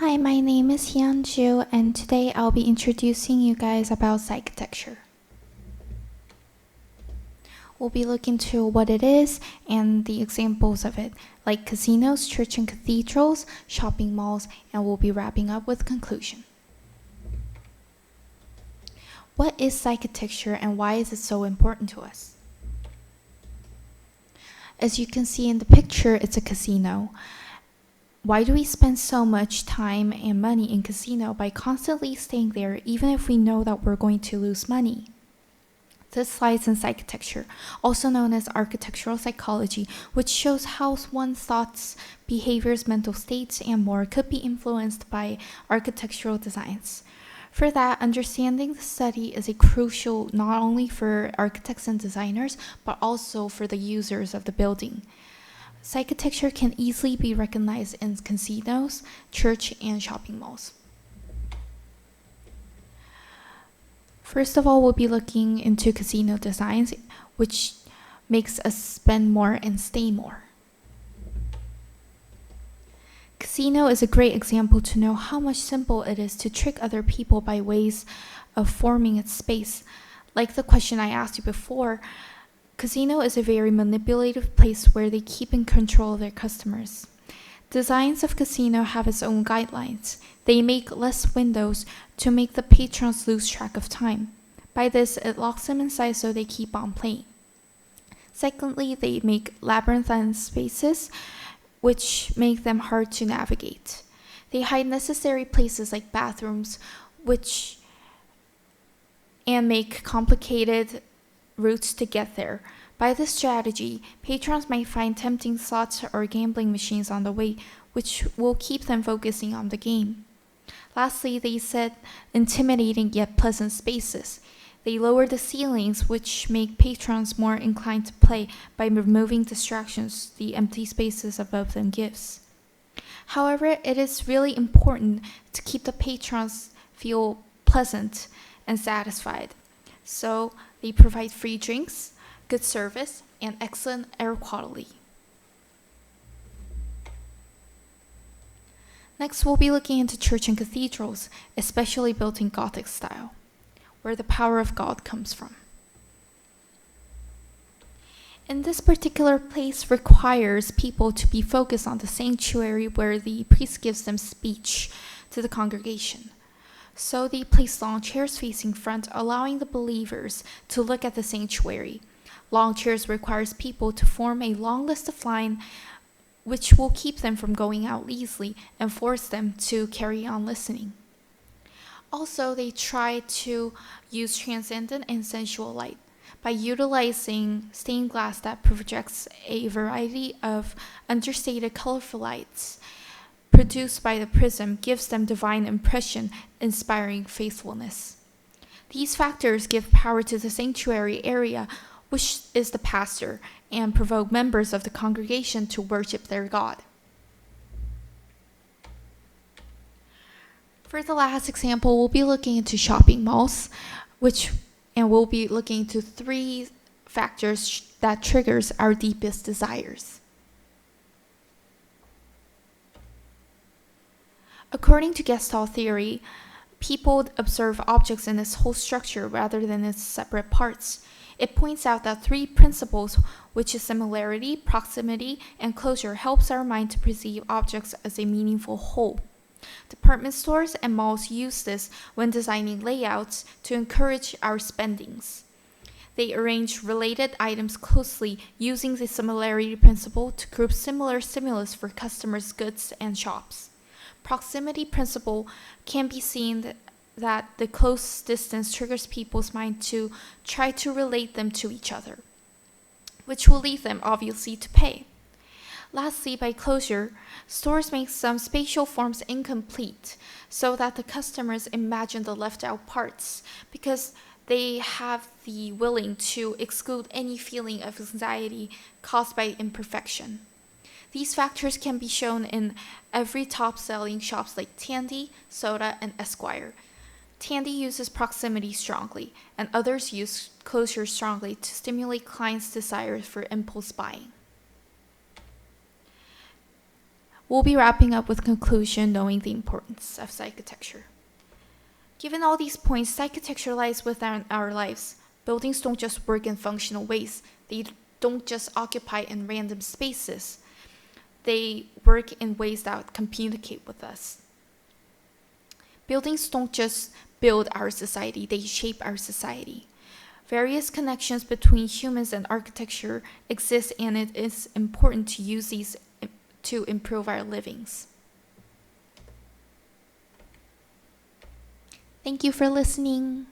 Hi, my name is Hyunju, and today I'll be introducing you guys about architecture. We'll be looking to what it is and the examples of it, like casinos, church and cathedrals, shopping malls, and we'll be wrapping up with conclusion. What is architecture and why is it so important to us? As you can see in the picture, it's a casino. Why do we spend so much time and money in casino by constantly staying there even if we know that we're going to lose money? This lies in architecture, also known as architectural psychology, which shows how one's thoughts, behaviors, mental states, and more could be influenced by architectural designs. For that, understanding the study is crucial not only for architects and designers, but also for the users of the building. Architecture can easily be recognized in casinos, church, and shopping malls. First of all, we'll be looking into casino designs, which makes us spend more and stay more. Casino is a great example to know how much simple it is to trick other people by ways of forming its space. Like the question I asked you before, casino is a very manipulative place where they keep in control of their customers. Designs of casino have its own guidelines. They make less windows to make the patrons lose track of time. By this, it locks them inside so they keep on playing. Secondly, they make labyrinthine spaces, which make them hard to navigate. They hide necessary places like bathrooms, and make complicated routes to get there. By this strategy, patrons might find tempting slots or gambling machines on the way, which will keep them focusing on the game. Lastly, they set intimidating yet pleasant spaces. They lower the ceilings, which make patrons more inclined to play by removing distractions the empty spaces above them gives. However, it is really important to keep the patrons feel pleasant and satisfied. So they provide free drinks, good service, and excellent air quality. Next, we'll be looking into church and cathedrals, especially built in Gothic style, where the power of God comes from. And this particular place requires people to be focused on the sanctuary where the priest gives them speech to the congregation. So they place long chairs facing front, allowing the believers to look at the sanctuary. Long chairs requires people to form a long list of line, which will keep them from going out easily and force them to carry on listening. Also, they try to use transcendent and sensual light by utilizing stained glass that projects a variety of understated colorful lights produced by the prism gives them divine impression, inspiring faithfulness. These factors give power to the sanctuary area, which is the pastor, and provoke members of the congregation to worship their God. For the last example, we'll be looking into shopping malls, and we'll be looking into 3 factors that triggers our deepest desires. According to Gestalt theory, people observe objects in its whole structure rather than its separate parts. It points out that 3 principles, which is similarity, proximity, and closure, helps our mind to perceive objects as a meaningful whole. Department stores and malls use this when designing layouts to encourage our spendings. They arrange related items closely using the similarity principle to group similar stimulus for customers' goods and shops. Proximity principle can be seen that the close distance triggers people's mind to try to relate them to each other, which will lead them obviously to pay. Lastly, by closure, stores make some spatial forms incomplete so that the customers imagine the left out parts because they have the willing to exclude any feeling of anxiety caused by imperfection. These factors can be shown in every top-selling shops like Tandy, Soda, and Esquire. Tandy uses proximity strongly, and others use closure strongly to stimulate clients' desires for impulse buying. We'll be wrapping up with conclusion knowing the importance of architecture. Given all these points, architecture lies within our lives. Buildings don't just work in functional ways. They don't just occupy in random spaces. They work in ways that communicate with us. Buildings don't just build our society, they shape our society. Various connections between humans and architecture exist, and it is important to use these to improve our livings. Thank you for listening.